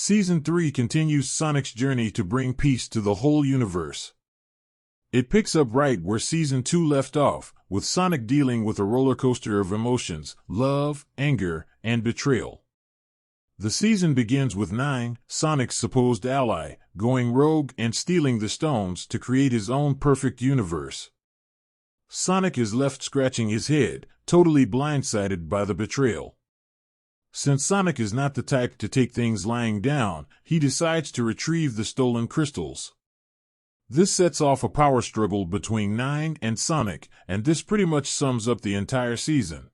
Season 3 continues Sonic's journey to bring peace to the whole universe. It picks up right where Season 2 left off, with Sonic dealing with a roller coaster of emotions, love, anger, and betrayal. The season begins with 9, Sonic's supposed ally, going rogue and stealing the stones to create his own perfect universe. Sonic is left scratching his head, totally blindsided by the betrayal. Since Sonic is not the type to take things lying down, he decides to retrieve the stolen crystals. This sets off a power struggle between 9 and Sonic, and this pretty much sums up the entire season.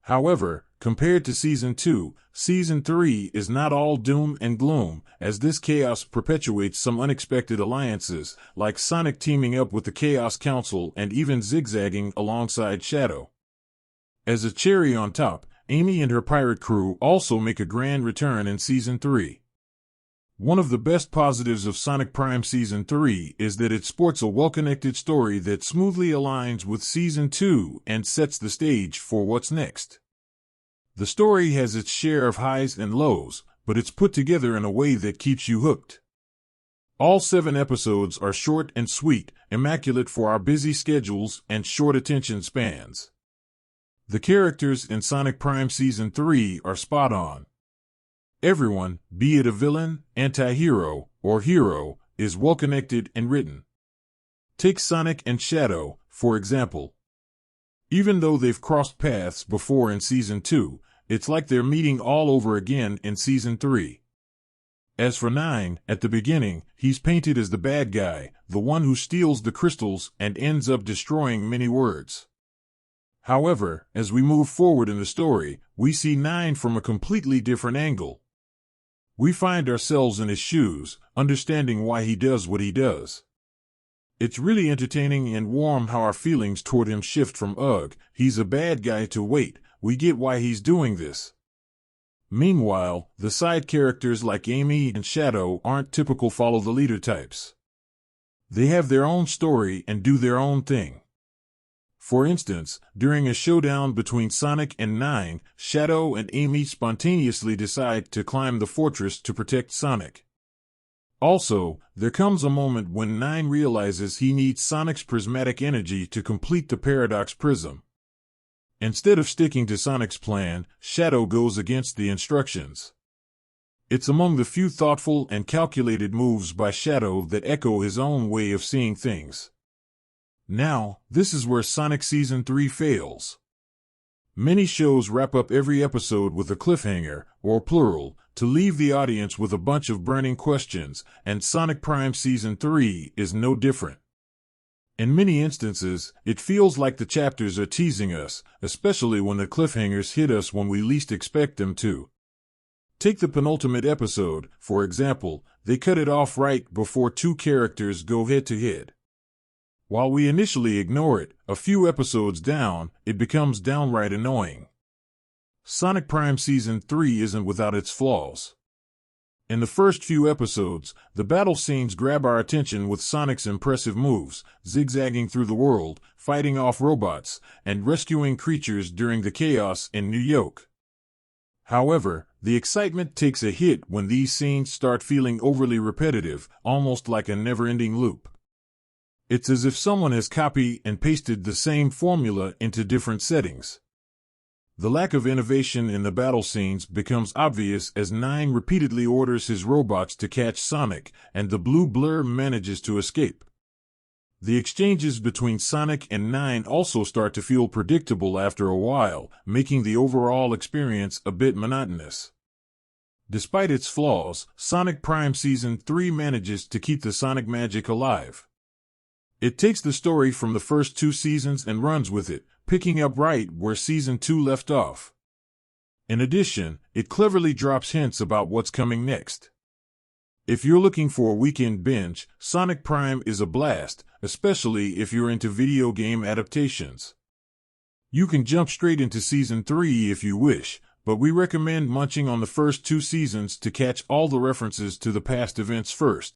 However, compared to Season 2, Season 3 is not all doom and gloom, as this chaos perpetuates some unexpected alliances, like Sonic teaming up with the Chaos Council and even zigzagging alongside Shadow. As a cherry on top, Amy and her pirate crew also make a grand return in Season 3. One of the best positives of Sonic Prime Season 3 is that it sports a well-connected story that smoothly aligns with Season 2 and sets the stage for what's next. The story has its share of highs and lows, but it's put together in a way that keeps you hooked. All 7 episodes are short and sweet, immaculate for our busy schedules and short attention spans. The characters in Sonic Prime Season 3 are spot on. Everyone, be it a villain, anti-hero, or hero, is well-connected and written. Take Sonic and Shadow, for example. Even though they've crossed paths before in Season 2, it's like they're meeting all over again in Season 3. As for 9, at the beginning, he's painted as the bad guy, the one who steals the crystals and ends up destroying many worlds. However, as we move forward in the story, we see 9 from a completely different angle. We find ourselves in his shoes, understanding why he does what he does. It's really entertaining and warm how our feelings toward him shift from ugh, he's a bad guy to wait, we get why he's doing this. Meanwhile, the side characters like Amy and Shadow aren't typical follow-the-leader types. They have their own story and do their own thing. For instance, during a showdown between Sonic and 9, Shadow and Amy spontaneously decide to climb the fortress to protect Sonic. Also, there comes a moment when 9 realizes he needs Sonic's prismatic energy to complete the Paradox Prism. Instead of sticking to Sonic's plan, Shadow goes against the instructions. It's among the few thoughtful and calculated moves by Shadow that echo his own way of seeing things. Now, this is where Sonic Season 3 fails. Many shows wrap up every episode with a cliffhanger, or plural, to leave the audience with a bunch of burning questions, and Sonic Prime Season 3 is no different. In many instances, it feels like the chapters are teasing us, especially when the cliffhangers hit us when we least expect them to. Take the penultimate episode, for example, they cut it off right before 2 characters go head-to-head. While we initially ignore it, a few episodes down, it becomes downright annoying. Sonic Prime Season 3 isn't without its flaws. In the first few episodes, the battle scenes grab our attention with Sonic's impressive moves, zigzagging through the world, fighting off robots, and rescuing creatures during the chaos in New York. However, the excitement takes a hit when these scenes start feeling overly repetitive, almost like a never-ending loop. It's as if someone has copied and pasted the same formula into different settings. The lack of innovation in the battle scenes becomes obvious as 9 repeatedly orders his robots to catch Sonic, and the blue blur manages to escape. The exchanges between Sonic and 9 also start to feel predictable after a while, making the overall experience a bit monotonous. Despite its flaws, Sonic Prime Season 3 manages to keep the Sonic magic alive. It takes the story from the first 2 seasons and runs with it, picking up right where Season 2 left off. In addition, it cleverly drops hints about what's coming next. If you're looking for a weekend binge, Sonic Prime is a blast, especially if you're into video game adaptations. You can jump straight into Season 3 if you wish, but we recommend munching on the first 2 seasons to catch all the references to the past events first.